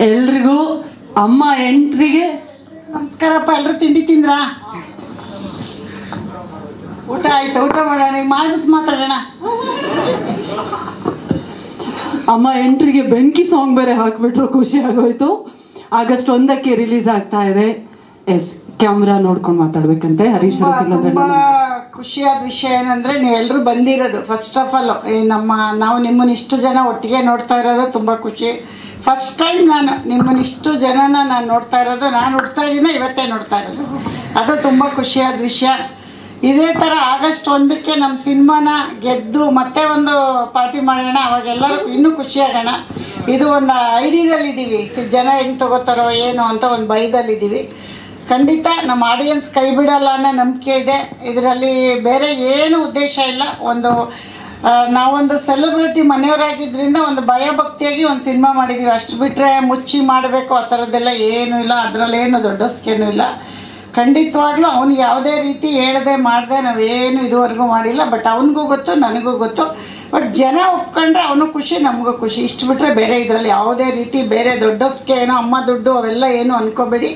ಎಲ್ರಿಗೂ ಅಮ್ಮ ಎಂಟ್ರಿಗೆ ನಮಸ್ಕಾರಪ್ಪ. ಎಲ್ಲರೂ ತಿಂಡಿ ತಿಂದ್ರಾ? ಊಟ ಆಯ್ತು, ಊಟ ಮಾಡೋಣ. ಈಗ ಮಾಡ್ಬಿಟ್ಟು ಮಾತಾಡೋಣ. ಅಮ್ಮ ಎಂಟ್ರಿಗೆ ಬೆಂಕಿ ಸಾಂಗ್ ಬೇರೆ ಹಾಕ್ಬಿಟ್ರು, ಖುಷಿ ಆಗೋಯ್ತು. August 1ಕ್ಕೆ ರಿಲೀಸ್ ಆಗ್ತಾ ಇದೆ. ಎಸ್, ಕ್ಯಾಮ್ರಾ ನೋಡ್ಕೊಂಡು ಮಾತಾಡ್ಬೇಕಂತೆ ಹರೀಶ್ ತುಂಬಾ ಖುಷಿಯಾದ ವಿಷಯ ಏನಂದ್ರೆ ನೀವೆಲ್ಲರೂ ಬಂದಿರೋದು. ಫಸ್ಟ್ ಆಫ್ ಆಲ್ ನಾವು ನಿಮ್ಮನ್ನ ಇಷ್ಟು ಜನ ಒಟ್ಟಿಗೆ ನೋಡ್ತಾ ಇರೋದು ತುಂಬಾ ಖುಷಿ. ಫಸ್ಟ್ ಟೈಮ್ ನಾನು ನಿಮ್ಮನ್ನ ಇಷ್ಟು ಜನನ ನಾನು ನೋಡ್ತಾ ಇರೋದು. ನಾನು ಹುಡ್ತಾ ಇದ್ದೀನ ಇವತ್ತೇ ನೋಡ್ತಾ ಇರೋದು. ಅದು ತುಂಬಾ ಖುಷಿಯಾದ ವಿಷಯ. ಇದೇ ಥರ August 1ಕ್ಕೆ ನಮ್ಮ ಸಿನಿಮಾನ ಗೆದ್ದು ಮತ್ತೆ ಒಂದು ಪಾರ್ಟಿ ಮಾಡೋಣ. ಅವಾಗೆಲ್ಲರೂ ಇನ್ನೂ ಖುಷಿಯಾಗೋಣ. ಇದು ಒಂದು ಐಡಿಯಾದಲ್ಲಿದ್ದೀವಿ, ಜನ ಹೆಂಗೆ ತಗೋತಾರೋ ಏನೋ ಅಂತ ಒಂದು ಭಯದಲ್ಲಿದ್ದೀವಿ. ಖಂಡಿತ ನಮ್ಮ ಆಡಿಯನ್ಸ್ ಕೈ ಬಿಡಲ್ಲ ಅನ್ನೋ ನಂಬಿಕೆ ಇದೆ. ಇದರಲ್ಲಿ ಬೇರೆ ಏನು ಉದ್ದೇಶ ಇಲ್ಲ. ನಾವೊಂದು ಸೆಲೆಬ್ರಿಟಿ ಮನೆಯವರಾಗಿದ್ದರಿಂದ ಒಂದು ಭಯಭಕ್ತಿಯಾಗಿ ಒಂದು ಸಿನಿಮಾ ಮಾಡಿದ್ದೀವಿ. ಅಷ್ಟು ಬಿಟ್ಟರೆ ಮುಚ್ಚಿ ಮಾಡಬೇಕು ಆ ಥರದ್ದೆಲ್ಲ ಏನೂ ಇಲ್ಲ. ಅದರಲ್ಲೇನು ದೊಡ್ಡಸ್ಕೇನೂ ಇಲ್ಲ. ಖಂಡಿತವಾಗ್ಲೂ ಅವ್ನಿಗೆ ಯಾವುದೇ ರೀತಿ ಹೇಳದೆ ಮಾಡದೆ ನಾವೇನು ಇದುವರೆಗೂ ಮಾಡಿಲ್ಲ. ಬಟ್ ಅವನಿಗೂ ಗೊತ್ತು, ನನಗೂ ಗೊತ್ತು. ಬಟ್ ಜನ ಒಪ್ಕೊಂಡ್ರೆ ಅವನು ಖುಷಿ, ನಮಗೂ ಖುಷಿ. ಇಷ್ಟು ಬಿಟ್ಟರೆ ಬೇರೆ ಇದರಲ್ಲಿ ಯಾವುದೇ ರೀತಿ ಬೇರೆ ದೊಡ್ಡಸ್ಕೆ ಏನೋ ಅಮ್ಮ ದುಡ್ಡು ಅವೆಲ್ಲ ಏನು ಅನ್ಕೋಬೇಡಿ.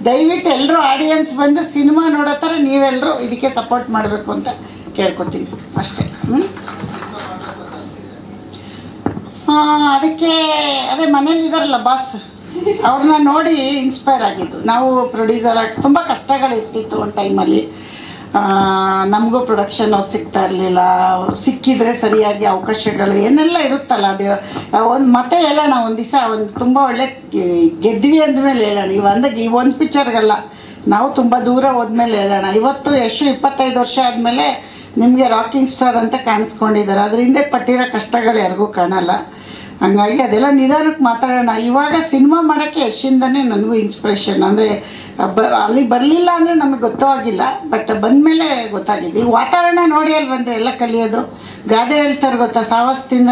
ದಯವಿಟ್ಟು ಎಲ್ಲರೂ ಆಡಿಯನ್ಸ್ ಬಂದು ಸಿನಿಮಾ ನೋಡೋ ಥರ ನೀವೆಲ್ಲರೂ ಇದಕ್ಕೆ ಸಪೋರ್ಟ್ ಮಾಡಬೇಕು ಅಂತ ಕೇಳ್ಕೊತೀನಿ ಅಷ್ಟೇ. ಅದಕ್ಕೆ ಅದೇ ಮನೇಲಿದ್ದಾರಲ್ಲ ಬಾಸ್, ಅವ್ರನ್ನ ನೋಡಿ ಇನ್ಸ್ಪೈರ್ ಆಗಿದ್ದು. ನಾವು ಪ್ರೊಡ್ಯೂಸರ್ ಆಗಿ ತುಂಬ ಕಷ್ಟಗಳಿರ್ತಿತ್ತು ಒಂದು ಟೈಮಲ್ಲಿ. ನಮಗೂ ಪ್ರೊಡಕ್ಷನ್ ಸಿಗ್ತಾ ಇರಲಿಲ್ಲ. ಸಿಕ್ಕಿದ್ರೆ ಸರಿಯಾಗಿ ಅವಕಾಶಗಳು ಏನೆಲ್ಲ ಇರುತ್ತಲ್ಲ, ಅದು ಮತ್ತೆ ಹೇಳೋಣ ಒಂದು ದಿವಸ. ತುಂಬ ಒಳ್ಳೆ ಗೆದ್ವಿ ಅಂದಮೇಲೆ ಹೇಳೋಣ. ಈ ಒಂದು ಪಿಕ್ಚರ್ಗಲ್ಲ, ನಾವು ತುಂಬ ದೂರ ಹೋದ್ಮೇಲೆ ಹೇಳೋಣ. ಇವತ್ತು ಯಶು 25 ವರ್ಷ ಆದಮೇಲೆ ನಿಮಗೆ ರಾಕಿಂಗ್ ಸ್ಟಾರ್ ಅಂತ ಕಾಣಿಸ್ಕೊಂಡಿದ್ದಾರೆ. ಅದ್ರ ಹಿಂದೆ ಪಟ್ಟಿರೋ ಕಷ್ಟಗಳು ಯಾರಿಗೂ ಕಾಣಲ್ಲ. ಹಂಗಾಗಿ ಅದೆಲ್ಲ ನಿಧಾನಕ್ಕೆ ಮಾತಾಡೋಣ. ಇವಾಗ ಸಿನಿಮಾ ಮಾಡೋಕ್ಕೆ ಯಶಿಂದನೇ ನನಗೂ ಇನ್ಸ್ಪಿರೇಷನ್. ಅಂದರೆ ಅಲ್ಲಿ ಬರಲಿಲ್ಲ ಅಂದರೆ ನಮಗೆ ಗೊತ್ತೂ ಆಗಿಲ್ಲ, ಬಟ್ ಬಂದಮೇಲೆ ಗೊತ್ತಾಗಿದೆ. ಈ ವಾತಾವರಣ ನೋಡಿ ಅಲ್ಲಿ ಬಂದರೆ ಎಲ್ಲ ಕಲಿಯೋದು. ಗಾದೆ ಹೇಳ್ತಾರೆ ಗೊತ್ತಾ, ಸಾವಸ್ತಿಂದ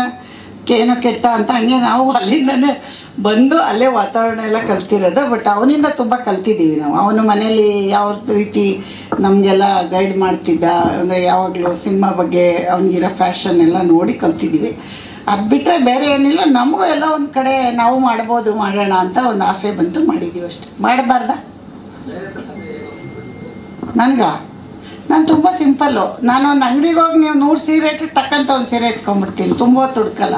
ಏನೋ ಕೆಟ್ಟ ಅಂತ. ಹಂಗೆ ನಾವು ಅಲ್ಲಿಂದನೇ ಬಂದು ಅಲ್ಲೇ ವಾತಾವರಣ ಎಲ್ಲ ಕಲ್ತಿರೋದು. ಬಟ್ ಅವನಿಂದ ತುಂಬ ಕಲ್ತಿದ್ದೀವಿ ನಾವು. ಅವನು ಮನೇಲಿ ಯಾವ ರೀತಿ ನಮಗೆಲ್ಲ ಗೈಡ್ ಮಾಡ್ತಿದ್ದ, ಅಂದರೆ ಯಾವಾಗಲೂ ಸಿನಿಮಾ ಬಗ್ಗೆ ಅವನಿಗಿರೋ ಫ್ಯಾಷನ್ ಎಲ್ಲ ನೋಡಿ ಕಲ್ತಿದ್ದೀವಿ. ಅದು ಬಿಟ್ಟರೆ ಬೇರೆ ಏನಿಲ್ಲ. ನಮಗೂ ಎಲ್ಲ ಒಂದು ಕಡೆ ನಾವು ಮಾಡ್ಬೋದು, ಮಾಡೋಣ ಅಂತ ಒಂದು ಆಸೆ ಬಂತು, ಮಾಡಿದ್ದೀವಿ ಅಷ್ಟೆ. ಮಾಡಬಾರ್ದ? ನಾನು ತುಂಬ ಸಿಂಪಲ್ಲು. ನಾನು ಒಂದು ಅಂಗಡಿಗೆ ಹೋಗಿ ನೀವು 100 ಸೀರೆ ಇಟ್ಟು ಟಕ್ಕಂತ ಒಂದು ಸೀರೆ ಎತ್ಕೊಂಡ್ಬಿಡ್ತೀನಿ. ತುಂಬ ಹೊತ್ತು ಹುಡ್ಕಲ್ಲ.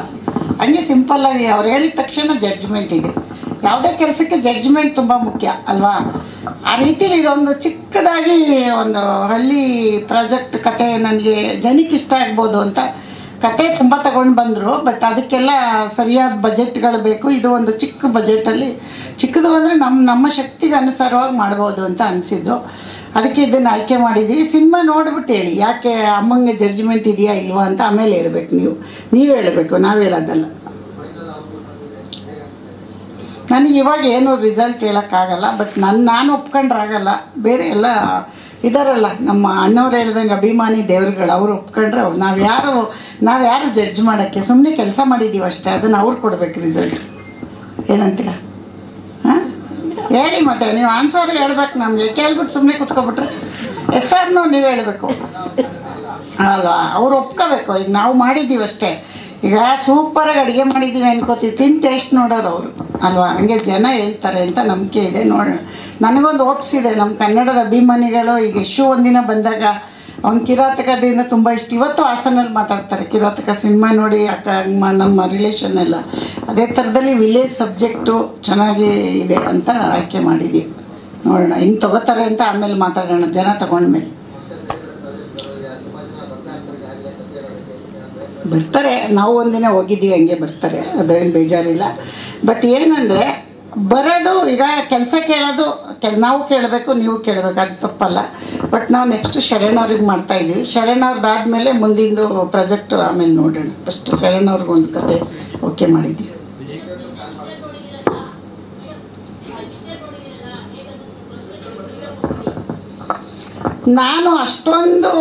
ಹಂಗೆ ಸಿಂಪಲ್ಲಾಗಿ ಅವ್ರು ಹೇಳಿದ ತಕ್ಷಣ ಜಡ್ಜ್ಮೆಂಟ್ ಇದೆ. ಯಾವುದೇ ಕೆಲಸಕ್ಕೆ ಜಡ್ಜ್ಮೆಂಟ್ ತುಂಬ ಮುಖ್ಯ ಅಲ್ವಾ? ಆ ರೀತಿಲಿ ಇದೊಂದು ಚಿಕ್ಕದಾಗಿ ಒಂದು ಹಳ್ಳಿ ಪ್ರಾಜೆಕ್ಟ್ ಕತೆ ನನಗೆ ಜನಕ್ಕೆ ಇಷ್ಟ ಆಗ್ಬೋದು ಅಂತ ಕತೆ ತುಂಬ ತಗೊಂಡು ಬಂದರು. ಬಟ್ ಅದಕ್ಕೆಲ್ಲ ಸರಿಯಾದ ಬಜೆಟ್ಗಳು ಬೇಕು. ಇದು ಒಂದು ಚಿಕ್ಕ ಬಜೆಟಲ್ಲಿ, ಚಿಕ್ಕದು ಅಂದರೆ ನಮ್ಮ ಶಕ್ತಿಗೆ ಅನುಸಾರವಾಗಿ ಮಾಡ್ಬೋದು ಅಂತ ಅನಿಸಿದ್ದು. ಅದಕ್ಕೆ ಇದನ್ನು ಆಯ್ಕೆ ಮಾಡಿದ್ದೀವಿ. ಸಿನಿಮಾ ನೋಡ್ಬಿಟ್ಟು ಹೇಳಿ, ಯಾಕೆ ಅಮ್ಮಂಗೆ ಜಡ್ಜ್ಮೆಂಟ್ ಇದೆಯಾ ಇಲ್ವಾ ಅಂತ ಆಮೇಲೆ ಹೇಳ್ಬೇಕು. ನೀವು ಹೇಳಬೇಕು, ನಾವು ಹೇಳೋದಲ್ಲ. ನನಗೆ ಇವಾಗ ಏನು ರಿಸಲ್ಟ್ ಹೇಳೋಕ್ಕಾಗಲ್ಲ. ಬಟ್ ನಾನು ಒಪ್ಕೊಂಡ್ರಾಗಲ್ಲ. ಬೇರೆ ಎಲ್ಲ ಇದಾರಲ್ಲ, ನಮ್ಮ ಅಣ್ಣವ್ರು ಹೇಳ್ದಂಗೆ ಅಭಿಮಾನಿ ದೇವ್ರುಗಳು, ಅವ್ರು ಒಪ್ಕೊಂಡ್ರೆ ಅವ್ರು ನಾವ್ಯಾರು ಜಡ್ಜ್ ಮಾಡೋಕ್ಕೆ. ಸುಮ್ಮನೆ ಕೆಲಸ ಮಾಡಿದ್ದೀವಿ ಅಷ್ಟೇ. ಅದನ್ನು ಅವ್ರು ಕೊಡ್ಬೇಕು ರಿಸಲ್ಟ್. ಏನಂತೀರ? ಹಾಂ ಹೇಳಿ. ಮತ್ತೆ ನೀವು ಆನ್ಸರ್ ಹೇಳ್ಬೇಕು. ನಮಗೆ ಕೇಳ್ಬಿಟ್ಟು ಸುಮ್ಮನೆ ಕೂತ್ಕೊಬಿಟ್ರೆ ಎಸ್ ಆರ್ ನೋ ನೀವು ಹೇಳಬೇಕು ಅಲ್ವಾ? ಅವ್ರು ಒಪ್ಕೋಬೇಕು. ಈಗ ನಾವು ಮಾಡಿದ್ದೀವಿ ಅಷ್ಟೇ. ಈಗ ಸೂಪರಾಗಿ ಅಡುಗೆ ಮಾಡಿದ್ದೀವಿ ಅನ್ಕೋತೀವಿ, ತಿಂದು ಟೇಸ್ಟ್ ನೋಡೋರು ಅವರು ಅಲ್ವಾ? ಹಂಗೆ ಜನ ಹೇಳ್ತಾರೆ ಅಂತ ನಂಬಿಕೆ ಇದೆ. ನೋಡೋಣ. ನನಗೊಂದು ಹೋಪ್ಸಿದೆ. ನಮ್ಮ ಕನ್ನಡದ ಅಭಿಮಾನಿಗಳು ಈಗ ಯಶು ಒಂದಿನ ಬಂದಾಗ ಅವ್ನು ಕಿರಾತಕದಿಂದ ತುಂಬ ಇಷ್ಟ. ಇವತ್ತು ಹಾಸನಲ್ಲಿ ಮಾತಾಡ್ತಾರೆ ಕಿರಾತಕ ಸಿನಿಮಾ ನೋಡಿ. ನಮ್ಮ ರಿಲೇಷನ್ ಎಲ್ಲ ಅದೇ ಥರದಲ್ಲಿ ವಿಲೇಜ್ ಸಬ್ಜೆಕ್ಟು ಚೆನ್ನಾಗಿ ಇದೆ ಅಂತ ಆಯ್ಕೆ ಮಾಡಿದ್ದೀವಿ. ನೋಡೋಣ ಹಿಂಗೆ ತಗೋತಾರೆ ಅಂತ ಆಮೇಲೆ ಮಾತಾಡೋಣ, ಜನ ತಗೊಂಡ್ಮೇಲೆ. ಬರ್ತಾರೆ. ನಾವು ಒಂದಿನ ಹೋಗಿದ್ದೀವಿ, ಹಂಗೆ ಬರ್ತಾರೆ, ಅದ್ರೇನು ಬೇಜಾರಿಲ್ಲ. ಬಟ್ ಏನಂದರೆ ಬರೋದು ಈಗ ಕೆಲಸ ಕೇಳೋದು ನಾವು ಕೇಳಬೇಕು, ನೀವು ಕೇಳಬೇಕು, ಅದು ತಪ್ಪಲ್ಲ. ಬಟ್ ನಾವು ನೆಕ್ಸ್ಟ್ ಶರಣ್ ಅವ್ರಿಗೆ ಮಾಡ್ತಾಯಿದ್ದೀವಿ. ಶರಣ್ ಅವ್ರದ್ದಾದಮೇಲೆ ಮುಂದಿಂದು ಪ್ರಾಜೆಕ್ಟ್ ಆಮೇಲೆ ನೋಡೋಣ. ಫಸ್ಟ್ ಶರಣ್ ಅವ್ರಿಗೆ ಒಂದು ಕತೆ ಓಕೆ ಮಾಡಿದ್ದೀವಿ. ನಾನು ಅಷ್ಟೊಂದು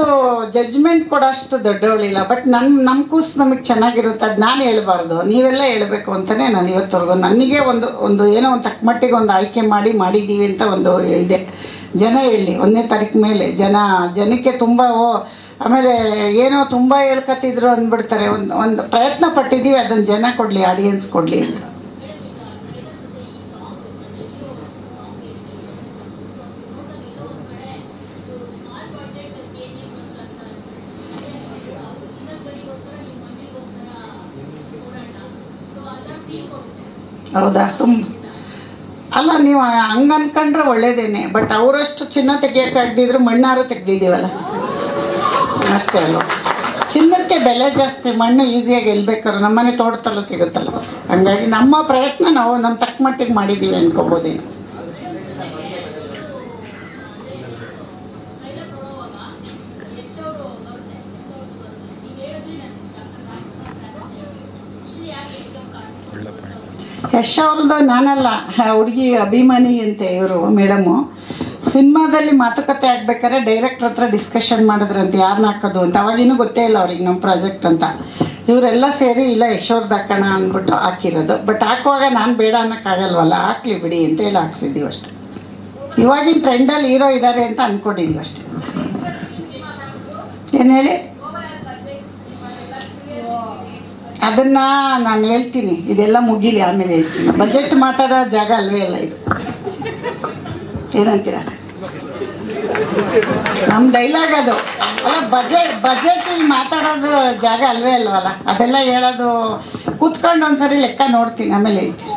ಜಡ್ಜ್ಮೆಂಟ್ ಕೊಡೋಷ್ಟು ದೊಡ್ಡವಳಿಲ್ಲ. ಬಟ್ ನಮ್ಮ ಕೂಸು ನಮಗೆ ಚೆನ್ನಾಗಿರುತ್ತೆ, ಅದು ನಾನು ಹೇಳ್ಬಾರ್ದು, ನೀವೆಲ್ಲ ಹೇಳಬೇಕು ಅಂತಲೇ ನಾನು ಇವತ್ತವರೆಗೂ ನನಗೆ ಒಂದು ಏನೋ ಒಂದು ತಕ್ಕಮಟ್ಟಿಗೆ ಒಂದು ಆಯ್ಕೆ ಮಾಡಿದ್ದೀವಿ ಅಂತ ಒಂದು ಇದೆ. ಜನ ಹೇಳಿ 1ನೇ ತಾರೀಕು ಮೇಲೆ ಜನಕ್ಕೆ ತುಂಬ ಆಮೇಲೆ ಏನೋ ತುಂಬ ಹೇಳ್ಕೊತಿದ್ರು ಅಂದ್ಬಿಡ್ತಾರೆ. ಒಂದು ಪ್ರಯತ್ನ ಪಟ್ಟಿದ್ದೀವಿ, ಅದನ್ನು ಜನ ಕೊಡಲಿ, ಆಡಿಯನ್ಸ್ ಕೊಡಲಿ ಅಂತ. ಹೌದಾ? ಅಲ್ಲ, ನೀವು ಹಂಗೆ ಅನ್ಕೊಂಡ್ರೆ ಒಳ್ಳೇದೇನೆ. ಬಟ್ ಅವರಷ್ಟು ಚಿನ್ನ ತೆಗಿಯೋಕ್ಕಾಗ್ದಿದ್ರು ಮಣ್ಣಾರು ತೆಗ್ದಿದ್ದೀವಲ್ಲ, ಅಷ್ಟೇ ಅಲ್ವ? ಚಿನ್ನಕ್ಕೆ ಬೆಲೆ ಜಾಸ್ತಿ, ಮಣ್ಣು ಈಸಿಯಾಗಿ ಗೆಲ್ಬೇಕಾದ್ರೆ ನಮ್ಮನೆ ತೋಟದಲ್ಲೂ ಸಿಗುತ್ತಲ್ಲ. ಹಂಗಾಗಿ ನಮ್ಮ ಪ್ರಯತ್ನ ನಾವು ನಮ್ಮ ತಕ್ಕ ಮಟ್ಟಿಗೆ ಮಾಡಿದ್ದೀವಿ ಅನ್ಕೋಬೋದೇನು. ಯಶ್ ಅವ್ರದ್ದು ನಾನಲ್ಲ, ಹುಡುಗಿ ಅಭಿಮಾನಿ ಅಂತೆ ಇವರು ಮೇಡಮು. ಸಿನಿಮಾದಲ್ಲಿ ಮಾತುಕತೆ ಆಗ್ಬೇಕಾದ್ರೆ ಡೈರೆಕ್ಟ್ರ್ ಹತ್ರ ಡಿಸ್ಕಷನ್ ಮಾಡಿದ್ರಂತೆ ಯಾರನ್ನ ಹಾಕೋದು ಅಂತ. ಅವಾಗಿನ್ನೂ ಗೊತ್ತೇ ಇಲ್ಲ ಅವ್ರಿಗೆ ನಮ್ಮ ಪ್ರಾಜೆಕ್ಟ್ ಅಂತ. ಇವರೆಲ್ಲ ಸೇರಿ ಇಲ್ಲ ಯಶ್ ಅವ್ರದ್ದು ಹಾಕೋಣ ಅಂದ್ಬಿಟ್ಟು ಹಾಕಿರೋದು. ಬಟ್ ಹಾಕುವಾಗ ನಾನು ಬೇಡ ಅನ್ನೋಕ್ಕಾಗಲ್ವಲ್ಲ, ಹಾಕ್ಲಿ ಬಿಡಿ ಅಂತ ಹೇಳಿ ಹಾಕ್ಸಿದ್ದೀವಿ ಅಷ್ಟೆ. ಇವಾಗಿನ ಟ್ರೆಂಡಲ್ಲಿ ಹೀರೋ ಇದ್ದಾರೆ ಅಂತ ಅಂದ್ಕೊಂಡಿದ್ದೀವಿ ಅಷ್ಟೆ. ಏನು ಹೇಳಿ? ಅದನ್ನು ನಾನು ಹೇಳ್ತೀನಿ, ಇದೆಲ್ಲ ಮುಗೀಲಿ ಆಮೇಲೆ ಹೇಳ್ತೀನಿ. ಬಜೆಟ್ ಮಾತಾಡೋ ಜಾಗ ಅಲ್ವೇ ಅಲ್ಲ ಇದು. ಏನಂತೀರ? ನಮ್ಮ ಡೈಲಾಗ್ ಅದು ಅಲ್ಲ. ಬಜೆಟ್ ಇಲ್ಲಿ ಮಾತಾಡೋದು ಜಾಗ ಅಲ್ವೇ ಅಲ್ವಲ್ಲ. ಅದೆಲ್ಲ ಹೇಳೋದು ಕೂತ್ಕೊಂಡು ಒಂದ್ಸರಿ ಲೆಕ್ಕ ನೋಡ್ತೀನಿ, ಆಮೇಲೆ ಹೇಳ್ತೀನಿ.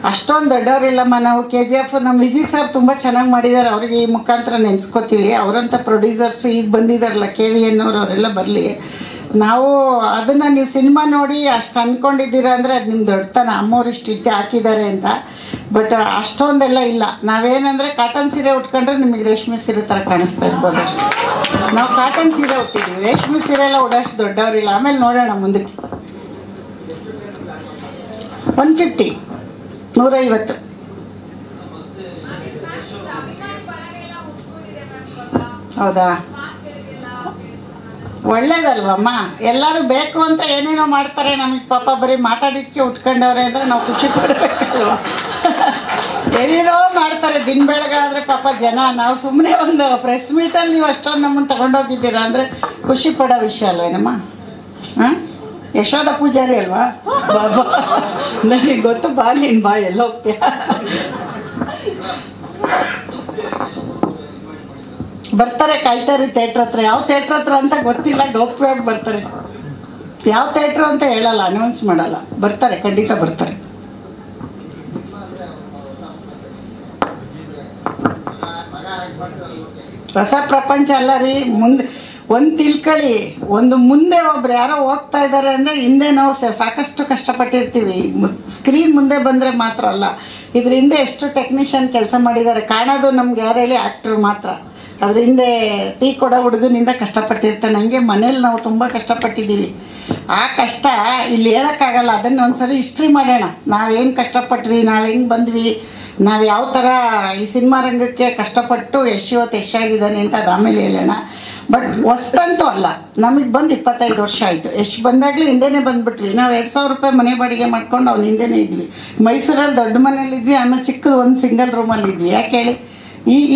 ಅಷ್ಟೊಂದು ದೊಡ್ಡವರಿಲ್ಲಮ್ಮ ನಾವು. KGF ನಮ್ಮ ವಿಜಯ್ ಸರ್ ತುಂಬ ಚೆನ್ನಾಗಿ ಮಾಡಿದ್ದಾರೆ, ಅವ್ರಿಗೆ ಈ ಮುಖಾಂತರ ನೆನೆಸ್ಕೋತೀವಿ. ಅವರಂಥ ಪ್ರೊಡ್ಯೂಸರ್ಸು ಈಗ ಬಂದಿದ್ದಾರಲ್ಲ, KVN ಅವರೆಲ್ಲ ಬರಲಿ. ನಾವು ಅದನ್ನು ನೀವು ಸಿನಿಮಾ ನೋಡಿ ಅಷ್ಟು ಅಂದ್ಕೊಂಡಿದ್ದೀರ ಅಂದರೆ ಅದು ನಿಮ್ಮ ದೊಡ್ಡತನ. ಅಮ್ಮವ್ರು ಇಷ್ಟು ಹಾಕಿದ್ದಾರೆ ಅಂತ. ಬಟ್ ಅಷ್ಟೊಂದೆಲ್ಲ ಇಲ್ಲ. ನಾವೇನಂದರೆ ಕಾಟನ್ ಸೀರೆ ಉಟ್ಕೊಂಡ್ರೆ ನಿಮಗೆ ರೇಷ್ಮೆ ಸೀರೆ ಥರ ಕಾಣಿಸ್ತಾ ಇರ್ಬೋದು ಅಷ್ಟೇ. ನಾವು ಕಾಟನ್ ಸೀರೆ ಉಟ್ಟಿದ್ದೀವಿ, ರೇಷ್ಮೆ ಸೀರೆ ಎಲ್ಲ ಉಡೋಷ್ಟು ದೊಡ್ಡವರಿಲ್ಲ. ಆಮೇಲೆ ನೋಡೋಣ ಮುಂದಕ್ಕೆ. 150 150. ಹೌದಾ? ಒಳ್ಳೇದಲ್ವಮ್ಮ? ಎಲ್ಲರೂ ಬೇಕು ಅಂತ ಏನೇನೋ ಮಾಡ್ತಾರೆ, ನಮಗೆ ಪಾಪ ಬರೀ ಮಾತಾಡಿದ್ಕೆ ಉಟ್ಕೊಂಡವ್ರೆ ಅಂದರೆ ನಾವು ಖುಷಿ ಪಡಬೇಕಲ್ವ? ಏನೇನೋ ಮಾಡ್ತಾರೆ ದಿನ ಬೆಳಗಾದರೆ ಪಾಪ ಜನ. ನಾವು ಸುಮ್ಮನೆ ಒಂದು ಪ್ರೆಸ್ ಮೀಟಲ್ಲಿ ನೀವು ಅಷ್ಟೊಂದು ನಮ್ಮನ್ನು ತಗೊಂಡೋಗಿದ್ದೀರಾ ಅಂದರೆ ಖುಷಿ ಪಡೋ ವಿಷಯ ಅಲ್ವೇನಮ್ಮ? ಹಾಂ, ಯಶೋಧ ಪೂಜಾರಿ ಅಲ್ವಾ? ಬಾಬಾ ನನಗೆ ಗೊತ್ತು, ಬಾ ನೀನು ಬಾ, ಎಲ್ಲ ಹೋಗ್ತೀಯ. ಬರ್ತಾರೆ, ಕಾಯ್ತಾರೆ ಥಿಯೇಟ್ರ್ ಹತ್ರ. ಯಾವ ಥಿಯೇಟ್ರ್ ಹತ್ರ ಅಂತ ಗೊತ್ತಿಲ್ಲ, ಗೌಪ್ಯವಾಗಿ ಬರ್ತಾರೆ. ಯಾವ ಥಿಯೇಟ್ರು ಅಂತ ಹೇಳಲ್ಲ, ಅನೌನ್ಸ್ ಮಾಡಲ್ಲ. ಬರ್ತಾರೆ, ಖಂಡಿತ ಬರ್ತಾರೆ. ಹೊಸ ಪ್ರಪಂಚ ಅಲ್ಲ ರೀ. ಮುಂದೆ ಒಂದು ತಿಳ್ಕೊಳ್ಳಿ, ಒಂದು ಮುಂದೆ ಒಬ್ರು ಯಾರೋ ಹೋಗ್ತಾ ಇದ್ದಾರೆ ಅಂದರೆ ಹಿಂದೆ ನಾವು ಸಾಕಷ್ಟು ಕಷ್ಟಪಟ್ಟಿರ್ತೀವಿ. ಸ್ಕ್ರೀನ್ ಮುಂದೆ ಬಂದರೆ ಮಾತ್ರ ಅಲ್ಲ, ಇದ್ರ ಹಿಂದೆ ಎಷ್ಟು ಟೆಕ್ನಿಷಿಯನ್ ಕೆಲಸ ಮಾಡಿದ್ದಾರೆ. ಕಾಣೋದು ನಮ್ಗೆ ಯಾರು ಹೇಳಿ? ಆ್ಯಕ್ಟ್ರು ಮಾತ್ರ. ಅದ್ರ ಹಿಂದೆ ಟೀ ಕೊಡೋ ಹುಡುಗನಿಂದ ಕಷ್ಟಪಟ್ಟಿರ್ತಾನೆ. ಹಂಗೆ ಮನೇಲಿ ನಾವು ತುಂಬ ಕಷ್ಟಪಟ್ಟಿದ್ದೀವಿ. ಆ ಕಷ್ಟ ಇಲ್ಲಿ ಹೇಳೋಕ್ಕಾಗಲ್ಲ. ಅದನ್ನು ಒಂದ್ಸರಿ ಹಿಸ್ಟ್ರಿ ಮಾಡೋಣ. ನಾವೇನು ಕಷ್ಟಪಟ್ವಿ, ನಾವು ಹೆಂಗೆ ಬಂದ್ವಿ, ನಾವು ಯಾವ ಥರ ಈ ಸಿನಿಮಾ ರಂಗಕ್ಕೆ ಕಷ್ಟಪಟ್ಟು ಇವತ್ತು ಯಶಾಗಿದ್ದಾನೆ ಅಂತ ಅದು ಆಮೇಲೆ ಹೇಳೋಣ. ಬಟ್ ಹೊಸ್ತಂತೂ ಅಲ್ಲ, ನಮಗೆ ಬಂದು 25 ವರ್ಷ ಆಯಿತು. ಎಷ್ಟು ಬಂದಾಗಲೂ ಹಿಂದೆನೇ ಬಂದುಬಿಟ್ವಿ. ನಾವು 2000 ರೂಪಾಯಿ ಮನೆ ಬಾಡಿಗೆ ಮಾಡ್ಕೊಂಡು ಅವ್ನು ಹಿಂದೆನೇ ಇದ್ವಿ. ಮೈಸೂರಲ್ಲಿ ದೊಡ್ಡ ಮನೇಲಿದ್ವಿ, ಆಮೇಲೆ ಚಿಕ್ಕದು ಒಂದು ಸಿಂಗಲ್ ರೂಮಲ್ಲಿ ಇದ್ವಿ. ಯಾಕೆ ಹೇಳಿ?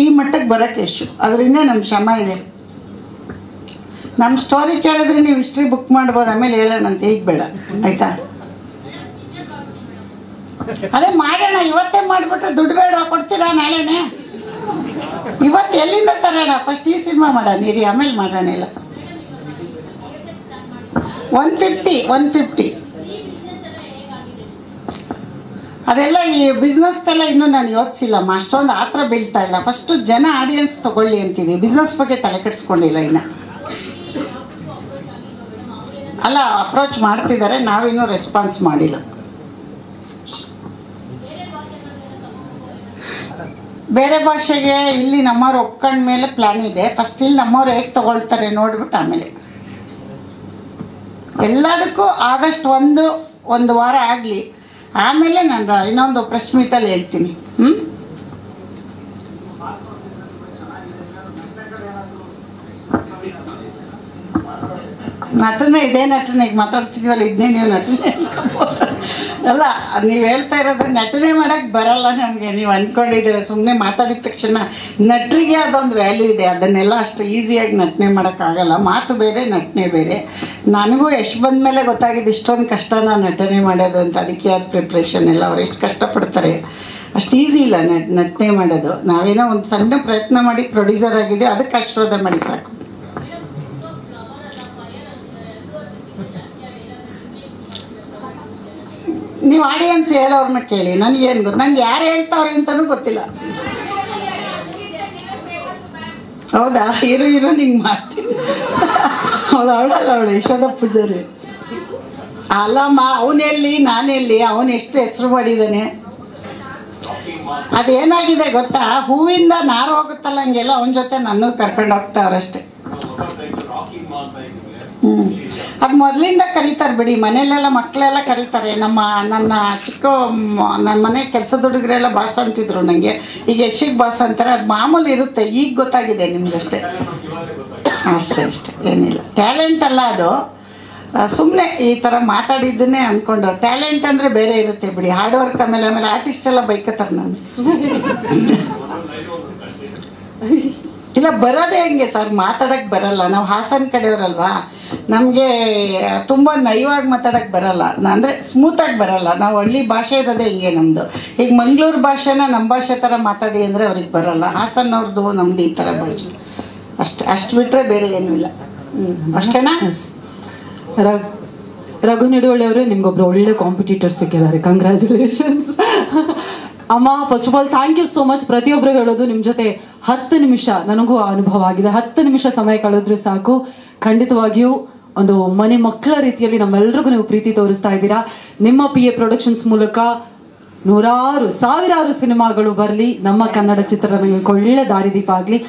ಈ ಮಟ್ಟಕ್ಕೆ ಬರೋಕ್ಕೆ ಎಷ್ಟು ಅದರಿಂದ ನಮ್ಮ ಶ್ರಮ ಇದೆ. ನಮ್ಮ ಸ್ಟೋರಿ ಕೇಳಿದ್ರೆ ನೀವು ಹಿಸ್ಟ್ರಿ ಬುಕ್ ಮಾಡ್ಬೋದು, ಆಮೇಲೆ ಹೇಳೋಣಂತ. ಈಗ ಬೇಡ, ಆಯಿತಾ? ಅದೇ ಮಾಡೋಣ, ಇವತ್ತೇ ಮಾಡಿಬಿಟ್ರೆ ದುಡ್ಡು ಬೇಡ, ಕೊಡ್ತೀರಾ ನಾಳೆನೇ? ಇವತ್ತು ಎಲ್ಲಿಂದ ತರೋಣ? ಫಸ್ಟ್ ಈ ಸಿನಿಮಾ ಮಾಡೋಣ ಇರಿ, ಆಮೇಲೆ ಮಾಡೋಣ. ಇಲ್ಲ 150 ಅದೆಲ್ಲ ಈ ಬಿಸ್ನೆಸ್ದೆಲ್ಲ ಇನ್ನೂ ನಾನು ಯೋಚಿಸಿಲ್ಲಮ್ಮ. ಅಷ್ಟೊಂದು ಆ ಥರ ಬೀಳ್ತಾ ಇಲ್ಲ. ಫಸ್ಟು ಜನ ಆಡಿಯನ್ಸ್ ತೊಗೊಳ್ಳಿ ಅಂತಿದ್ದೀವಿ. ಬಿಸ್ನೆಸ್ ಬಗ್ಗೆ ತಲೆ ಕೆಡಿಸ್ಕೊಂಡಿಲ್ಲ ಇನ್ನು. ಅಲ್ಲ, ಅಪ್ರೋಚ್ ಮಾಡ್ತಿದ್ದಾರೆ, ನಾವಿನ್ನೂ ರೆಸ್ಪಾನ್ಸ್ ಮಾಡಿಲ್ಲ. ಬೇರೆ ಭಾಷೆಗೆ ಇಲ್ಲಿ ನಮ್ಮವ್ರು ಒಪ್ಕೊಂಡ ಮೇಲೆ ಪ್ಲ್ಯಾನ್ ಇದೆ. ಫಸ್ಟ್ ಇಲ್ಲಿ ನಮ್ಮವ್ರು ಹೇಗೆ ತೊಗೊಳ್ತಾರೆ ನೋಡ್ಬಿಟ್ಟು ಆಮೇಲೆ ಎಲ್ಲದಕ್ಕೂ ಆಗಸ್ಟ್ 1 ವಾರ ಆಗಲಿ, ಆಮೇಲೆ ನಾನು ಇನ್ನೊಂದು ಪ್ರೆಸ್ ಮೀಟಲ್ಲಿ ಹೇಳ್ತೀನಿ. ನಟನೆ ಇದೇ ನಟನೆ. ಈಗ ಮಾತಾಡ್ತಿದ್ವಲ್ಲ, ಇದನ್ನೇ ನೀವು ನಟನೆ ಅಲ್ಲ. ನೀವು ಹೇಳ್ತಾ ಇರೋದು ನಟನೆ ಮಾಡೋಕ್ಕೆ ಬರಲ್ಲ ನಮಗೆ, ನೀವು ಅಂದ್ಕೊಂಡಿದ್ದೀರ. ಸುಮ್ಮನೆ ಮಾತಾಡಿದ ತಕ್ಷಣ ನಟರಿಗೆ ಅದೊಂದು ವ್ಯಾಲ್ಯೂ ಇದೆ. ಅದನ್ನೆಲ್ಲ ಅಷ್ಟು ಈಸಿಯಾಗಿ ನಟನೆ ಮಾಡೋಕ್ಕಾಗಲ್ಲ. ಮಾತು ಬೇರೆ, ನಟನೆ ಬೇರೆ. ನನಗೂ ಎಷ್ಟು ಬಂದ ಮೇಲೆ ಗೊತ್ತಾಗಿದೆ ಇಷ್ಟೊಂದು ಕಷ್ಟನ ನಟನೆ ಮಾಡೋದು ಅಂತ. ಅದಕ್ಕೆ ಆದ ಪ್ರಿಪ್ರೇಷನ್ ಎಲ್ಲ ಅವ್ರು ಎಷ್ಟು ಕಷ್ಟಪಡ್ತಾರೆ. ಅಷ್ಟು ಈಸಿ ಇಲ್ಲ ನಟನೆ ಮಾಡೋದು. ನಾವೇನೋ ಒಂದು ಸಣ್ಣ ಪ್ರಯತ್ನ ಮಾಡಿ ಪ್ರೊಡ್ಯೂಸರ್ ಆಗಿದೆ, ಅದಕ್ಕೆ ಆಶೀರ್ವಾದ ಮಾಡಿ ಸಾಕು. ನೀವು ಆಡಿಯನ್ಸ್ ಹೇಳೋರ್ನ ಕೇಳಿ, ನನಗೇನು ಗೊತ್ತು, ನಂಗೆ ಯಾರು ಹೇಳ್ತಾವ್ರೆ ಅಂತಲೂ ಗೊತ್ತಿಲ್ಲ. ಹೌದಾ? ಇರು ನಿಂಗೆ ಮಾಡ್ತೀನಿ. ಅವಳು ಯಶೋಧ ಪೂಜಾರಿ ಅಲ್ಲಮ್ಮ. ಅವನೆಲ್ಲಿ ನಾನೆಲ್ಲಿ, ಅವನು ಎಷ್ಟು ಹೆಸರು ಮಾಡಿದ್ದಾನೆ. ಅದೇನಾಗಿದೆ ಗೊತ್ತಾ, ಹೂವಿಂದ ನಾರು ಹೋಗುತ್ತಲ್ಲ ಹಂಗೆಲ್ಲ ಅವನ ಜೊತೆ ನನ್ನ ಕರ್ಕೊಂಡು ಹೋಗ್ತಾವ್ರಷ್ಟೆ. ಅದು ಮೊದಲಿಂದ ಕರೀತಾರೆ ಬಿಡಿ, ಮನೇಲೆಲ್ಲ ಮಕ್ಕಳೆಲ್ಲ ಕರೀತಾರೆ. ನನ್ನ ನನ್ನ ಮನೆ ಕೆಲಸದ ಹುಡುಗರೆಲ್ಲ ಬಾಸ್ ಅಂತಿದ್ರು ನನಗೆ. ಈಗ ಯಶಿಗೆ ಬಾಸ್ ಅಂತಾರೆ, ಅದು ಮಾಮೂಲಿ ಇರುತ್ತೆ. ಈಗ ಗೊತ್ತಾಗಿದೆ ನಿಮ್ಗಷ್ಟೇ. ಅಷ್ಟೇ ಏನಿಲ್ಲ. ಟ್ಯಾಲೆಂಟ್ ಅಲ್ಲ ಅದು, ಸುಮ್ಮನೆ ಈ ಥರ ಮಾತಾಡಿದ್ದನ್ನೇ ಅಂದ್ಕೊಂಡು. ಟ್ಯಾಲೆಂಟ್ ಅಂದರೆ ಬೇರೆ ಇರುತ್ತೆ ಬಿಡಿ. ಹಾರ್ಡ್ ವರ್ಕ್ ಆಮೇಲೆ ಆರ್ಟಿಸ್ಟ್ ಎಲ್ಲ ಬೈಕತ್ತಾರೆ. ನಾನು ಇಲ್ಲ ಬರೋದೇ ಹೆಂಗೆ ಸರ್, ಮಾತಾಡೋಕ್ಕೆ ಬರಲ್ಲ. ನಾವು ಹಾಸನ ಕಡೆಯವರಲ್ವಾ, ನಮಗೆ ತುಂಬ ನಯವಾಗಿ ಮಾತಾಡೋಕ್ಕೆ ಬರಲ್ಲ, ಅಂದರೆ ಸ್ಮೂತಾಗಿ ಬರಲ್ಲ. ನಾವು ಹಳ್ಳಿ ಭಾಷೆ ಇರೋದೇ ಹಿಂಗೆ ನಮ್ಮದು. ಈಗ ಮಂಗಳೂರು ಭಾಷೆನ ನಮ್ಮ ಭಾಷೆ ಥರ ಮಾತಾಡಿ ಅಂದರೆ ಅವ್ರಿಗೆ ಬರಲ್ಲ. ಹಾಸನವ್ರದ್ದು ನಮ್ಮದು ಈ ಥರ ಭಾಷೆ ಅಷ್ಟು ಬಿಟ್ಟರೆ ಬೇರೆ ಏನೂ ಇಲ್ಲ. ಅಷ್ಟೇನಾ? ರಘು ನಿಡುವಳ್ಳಿ ಅವರೇ, ನಿಮ್ಗೊಬ್ರು ಒಳ್ಳೆ ಕಾಂಪಿಟೇಟರ್ ಸಿಕ್ಕಿದ್ದಾರೆ. ಕಂಗ್ರ್ಯಾಚುಲೇಷನ್ಸ್ ಅಮ್ಮ. First of all thank you so much. ಪ್ರತಿಯೊಬ್ಬರು ಹೇಳೋದು ನಿಮ್ಮ ಜೊತೆ 10 ನಿಮಿಷ ನನಗೂ ಅನುಭವ ಆಗಿದೆ. 10 ನಿಮಿಷ ಸಮಯ ಕಳೆದ್ರೆ ಸಾಕು. ಖಂಡಿತವಾಗಿಯೂ ಒಂದು ಮನೆ ಮಕ್ಕಳ ರೀತಿಯಲ್ಲಿ ನಮ್ಮೆಲ್ರಿಗೂ ನೀವು ಪ್ರೀತಿ ತೋರಿಸ್ತಾ ಇದ್ದೀರಾ. ನಿಮ್ಮ PA ಪ್ರೊಡಕ್ಷನ್ಸ್ ಮೂಲಕ ನೂರಾರು ಸಾವಿರಾರು ಸಿನಿಮಾಗಳು ಬರಲಿ. ನಮ್ಮ ಕನ್ನಡ ಚಿತ್ರರಂಗಕ್ಕೆ ಒಳ್ಳೆ ದಾರಿದೀಪ ಆಗಲಿ.